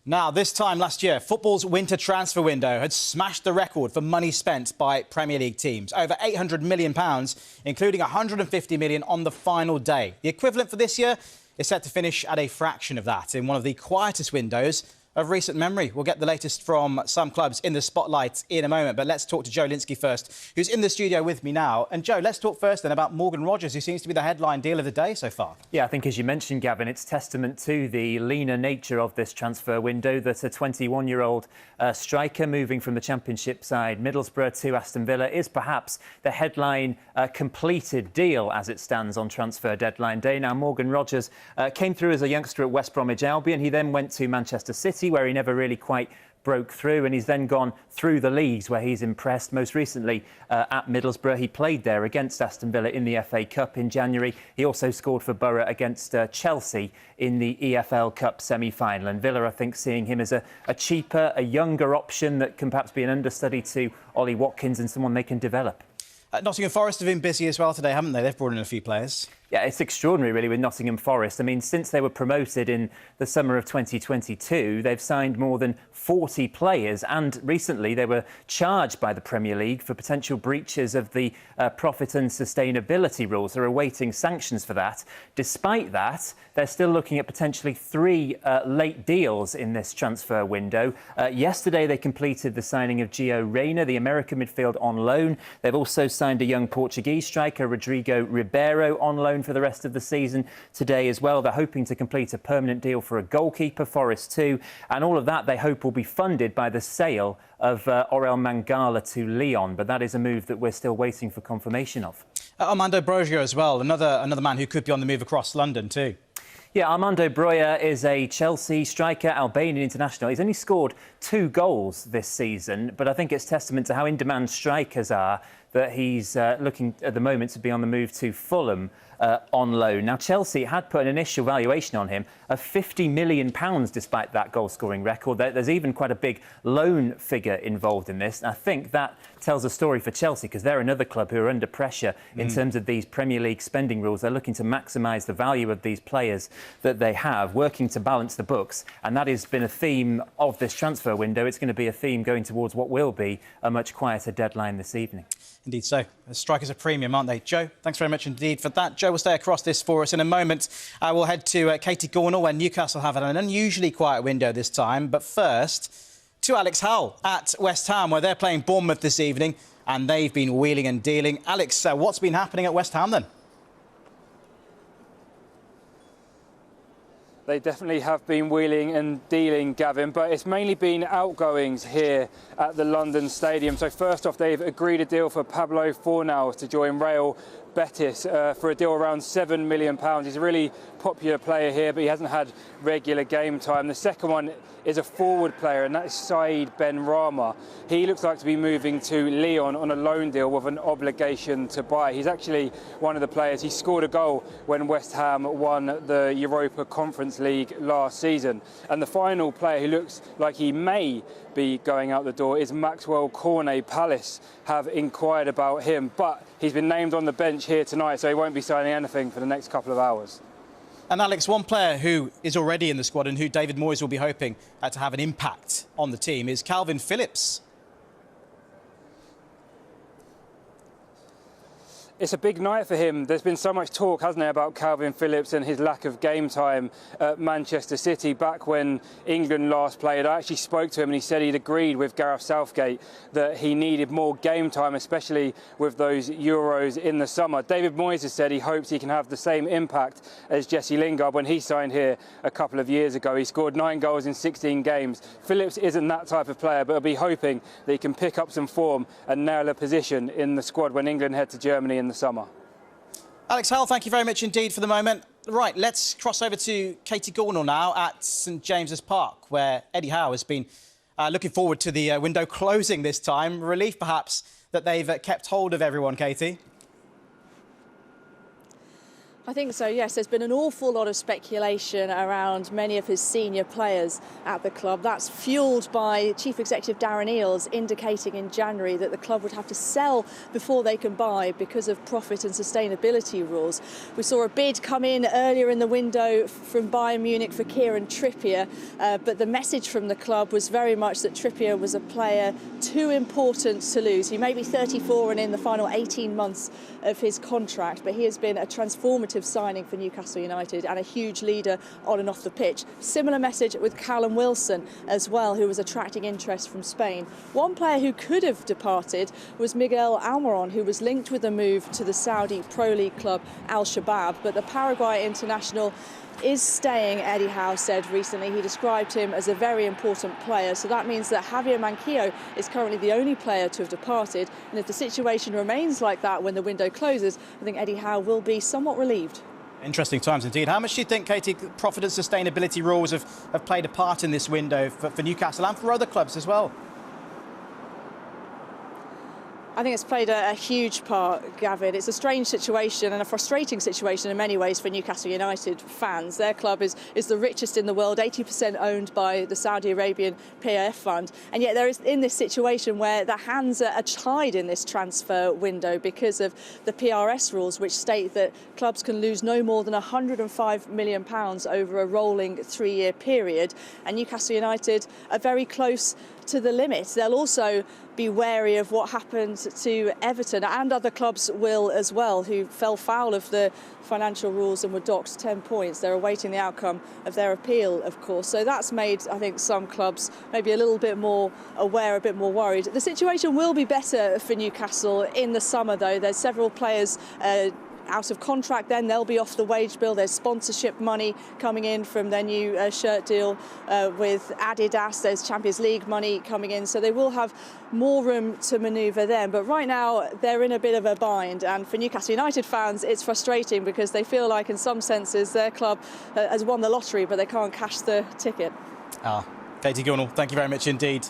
Now, this time last year, football's winter transfer window had smashed the record for money spent by Premier League teams. Over £800 million, including £150 million on the final day. The equivalent for this year is set to finish at a fraction of that in one of the quietest windows of recent memory. We'll get the latest from some clubs in the spotlight in a moment, but let's talk to Joe Lynskey first, who's in the studio with me now. And Joe, let's talk first then about Morgan Rogers, who seems to be the headline deal of the day so far. Yeah, I think, as you mentioned, Gavin, it's testament to the leaner nature of this transfer window that a 21-year-old striker moving from the Championship side Middlesbrough to Aston Villa is perhaps the headline completed deal as it stands on transfer deadline day. Now, Morgan Rogers came through as a youngster at West Bromwich Albion. He then went to Manchester City, where he never really quite broke through, and he's then gone through the leagues where he's impressed. Most recently at Middlesbrough, he played there against Aston Villa in the FA Cup in January. He also scored for Borough against Chelsea in the EFL Cup semi-final. And Villa, I think, seeing him as a cheaper, a younger option that can perhaps be an understudy to Ollie Watkins and someone they can develop. Nottingham Forest have been busy as well today, haven't they? They've brought in a few players. Yeah, it's extraordinary, really, with Nottingham Forest. I mean, since they were promoted in the summer of 2022, they've signed more than 40 players. And recently, they were charged by the Premier League for potential breaches of the profit and sustainability rules. They're awaiting sanctions for that. Despite that, they're still looking at potentially 3 late deals in this transfer window. Yesterday, they completed the signing of Gio Reyna, the American midfield, on loan. They've also signed a young Portuguese striker, Rodrigo Ribeiro, on loan for the rest of the season today as well. They're hoping to complete a permanent deal for a goalkeeper, Forest too, and all of that they hope will be funded by the sale of Orel Mangala to Lyon, but that is a move that we're still waiting for confirmation of. Armando Broja as well, another man who could be on the move across London too. Yeah, Armando Broja is a Chelsea striker, Albanian international. He's only scored 2 goals this season, but I think it's testament to how in-demand strikers are that he's looking at the moment to be on the move to Fulham on loan. Now, Chelsea had put an initial valuation on him of £50 million despite that goal-scoring record. There's even quite a big loan figure involved in this. And I think that tells a story for Chelsea, because they're another club who are under pressure in terms of these Premier League spending rules. They're looking to maximise the value of these players that they have, working to balance the books. And that has been a theme of this transfer window. It's going to be a theme going towards what will be a much quieter deadline this evening. Indeed so. Strikers are premium, aren't they? Joe, thanks very much indeed for that. Joe will stay across this for us in a moment. We'll head to Katie Gornall, where Newcastle have an unusually quiet window this time. But first, to Alex Howell at West Ham, where they're playing Bournemouth this evening, and they've been wheeling and dealing. Alex, what's been happening at West Ham then? They definitely have been wheeling and dealing, Gavin, but it's mainly been outgoings here at the London Stadium. So first off, they've agreed a deal for Pablo Fornals to join Real Betis for a deal around £7 million. He's a really popular player here, but he hasn't had regular game time. The second one is a forward player, and that's Said Benrahma. He looks like to be moving to Lyon on a loan deal with an obligation to buy. He's actually one of the players. He scored a goal when West Ham won the Europa Conference League last season. And the final player who looks like he may be going out the door is Maxwell Cornet. Palace have inquired about him, but he's been named on the bench here tonight, so he won't be signing anything for the next couple of hours. And Alex, one player who is already in the squad and who David Moyes will be hoping to have an impact on the team is Calvin Phillips. It's a big night for him. There's been so much talk, hasn't there, about Calvin Phillips and his lack of game time at Manchester City. Back when England last played, I actually spoke to him and he said he'd agreed with Gareth Southgate that he needed more game time, especially with those Euros in the summer. David Moyes has said he hopes he can have the same impact as Jesse Lingard when he signed here a couple of years ago. He scored 9 goals in 16 games. Phillips isn't that type of player, but he'll be hoping that he can pick up some form and nail a position in the squad when England head to Germany in the summer. Alex Howell, thank you very much indeed for the moment. Right, let's cross over to Katie Gornall now at St James's Park, where Eddie Howe has been looking forward to the window closing this time. Relief, perhaps, that they've kept hold of everyone, Katie. I think so, yes. There's been an awful lot of speculation around many of his senior players at the club. That's fuelled by Chief Executive Darren Eales indicating in January that the club would have to sell before they can buy because of profit and sustainability rules. We saw a bid come in earlier in the window from Bayern Munich for Kieran Trippier, but the message from the club was very much that Trippier was a player too important to lose. He may be 34 and in the final 18 months of his contract, but he has been a transformative signing for Newcastle United and a huge leader on and off the pitch. Similar message with Callum Wilson as well, who was attracting interest from Spain. One player who could have departed was Miguel Almiron, who was linked with a move to the Saudi Pro League club Al Shabab, but the Paraguay international is staying, Eddie Howe said recently. He described him as a very important player, so that means that Javier Manquillo is currently the only player to have departed, and if the situation remains like that when the window closes, I think Eddie Howe will be somewhat relieved. Interesting times indeed. How much do you think, Katie, profit and sustainability rules have played a part in this window for Newcastle and for other clubs as well? I think it's played a huge part, Gavin. It's a strange situation and a frustrating situation in many ways for Newcastle United fans. Their club is the richest in the world, 80% owned by the Saudi Arabian PIF fund. And yet there is in this situation where their hands are tied in this transfer window because of the PRS rules, which state that clubs can lose no more than £105 million over a rolling 3-year period. And Newcastle United are very close to the limit. They'll also be wary of what happened to Everton, and other clubs will as well, who fell foul of the financial rules and were docked 10 points. They're awaiting the outcome of their appeal, of course. So that's made, I think, some clubs maybe a little bit more aware, a bit more worried. The situation will be better for Newcastle in the summer, though. There's several players out of contract, then they'll be off the wage bill. There's sponsorship money coming in from their new shirt deal with Adidas. There's Champions League money coming in, so they will have more room to manoeuvre then. But right now they're in a bit of a bind, and for Newcastle United fans it's frustrating because they feel like in some senses their club has won the lottery but they can't cash the ticket. Katie Gornall, thank you very much indeed.